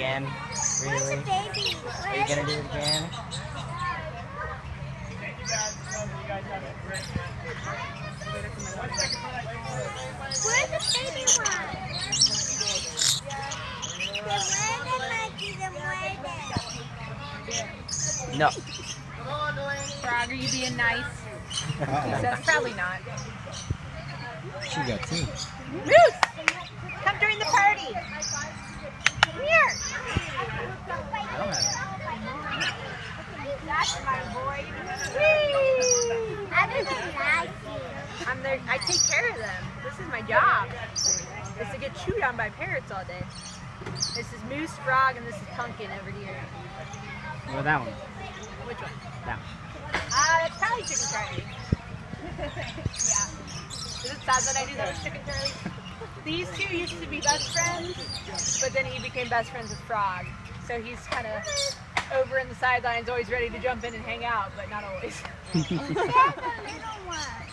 again? Where's the Really? baby? Are you gonna do it again? Where's the baby one? No. Frog, are you being nice? He says probably not. She got two. Moose! Come join the party! Come here! I don't have That's my boy. I didn't like you. I'm there. I take care of them. This is my job. Is to get chewed on by parrots all day. This is Moose, Frog, and this is Pumpkin over here. Well, that one. Which one? That one. That's probably Chicken Charlie. Yeah. Is it sad that I do that with Chicken Charlie? These two used to be best friends, but then he became best friends with Frog. So he's kind of over in the sidelines, always ready to jump in and hang out, but not always. That's the little one.